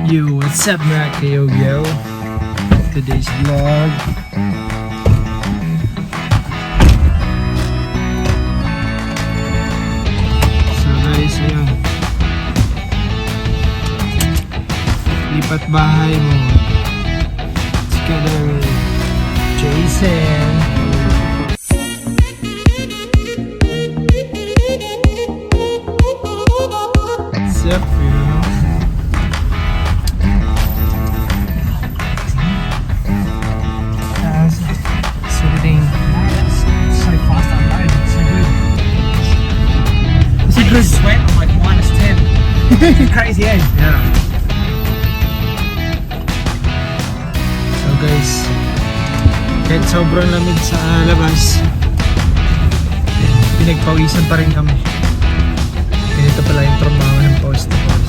Yo, what's up mga kayo? Today's vlog. So guys, ayan. Lipat bahay mo. Together with Jason. What's up, yo? Sitting. So fast unloaded, so good. Is it good? Sweat, I'm like -10. Crazy, eh? Yeah. So guys, kahit sobrang lamig sa labas, pinagpawisan pa rin kami. Ganito pala yung trabaho ng post to post.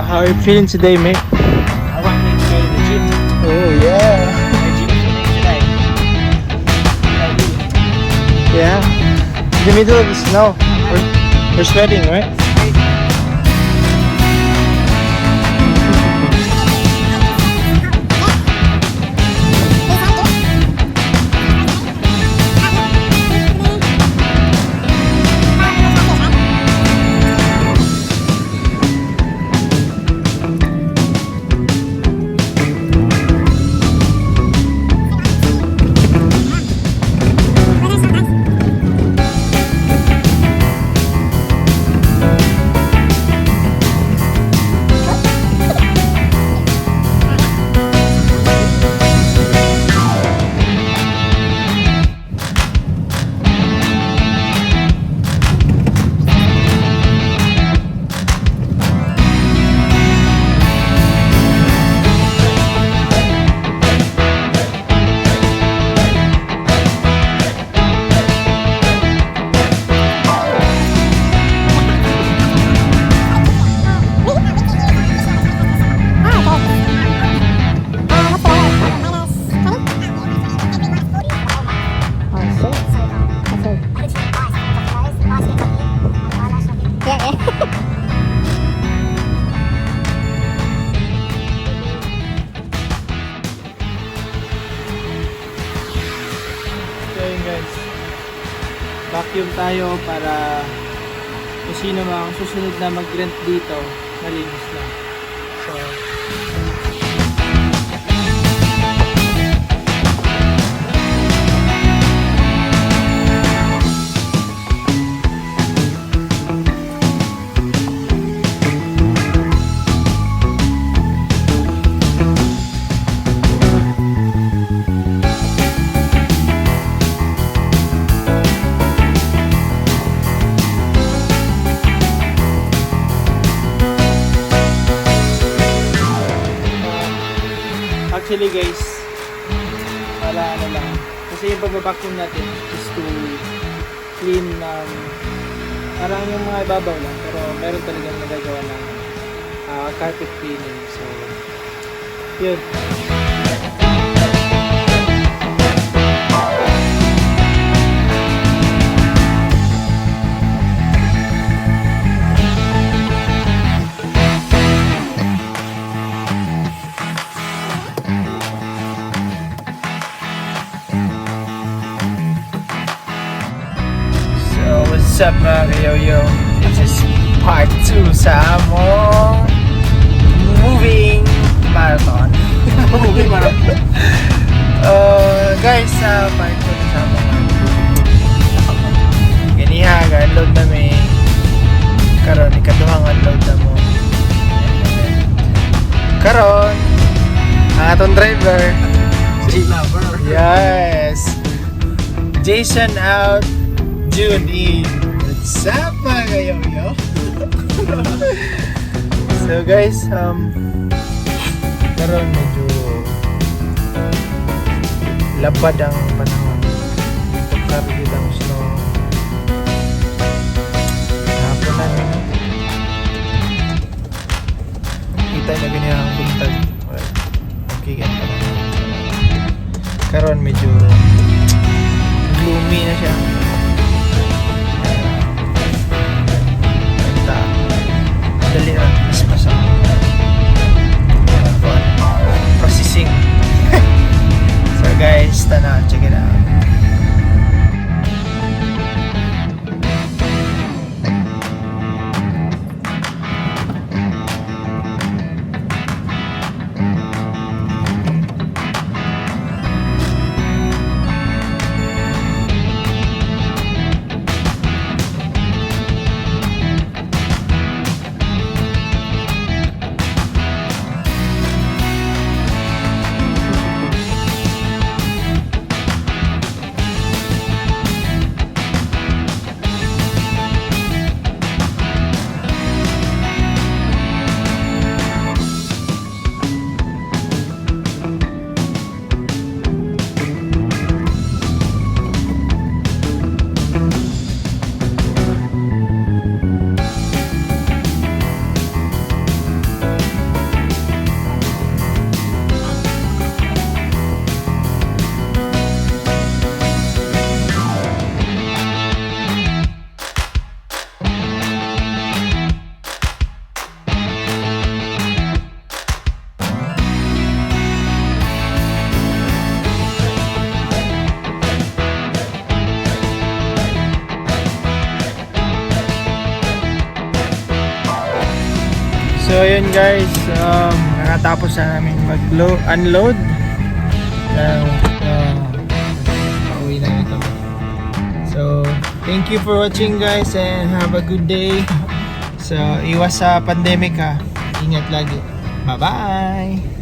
How are you feeling today, mate? I won't need to go to the gym. Oh, yeah. No gym for me today. the middle of the snow. We're sweating, right? So yun guys, vacuum tayo para kung sino mang susunod na mag-rent dito, malinis na. So, actually guys, para ano lang, kasi yung pag-vacuum natin is to clean ng parang yung mga ibabaw lang, pero meron talagang nagagawa ng carpet cleaning. So yun. What's up mga kayoyo? This is part 2 sa among moving marathon. Moving marathon. Guys, sa part 2 sa among ganiha, ga-unload na may karon, ikaduhang unload na mo. Karon, ang atong driver Si Lover. yes, Jason out, June in. What's up mga kayoyo? So guys, karon medyo lapad ang panahon. Tukar dito ang snow. Hapon na nyo. Kita na ganyan ang buntag. Well, okay ka pa naman. Karon medyo gloomy na siya. Dali na, mas masama. Processing. So guys, tana, check it out. So yun guys, nakatapos na namin unload ng pauwi na ito. So thank you for watching guys and have a good day. So iwas sa pandemic ha, ingat lagi. Bye bye.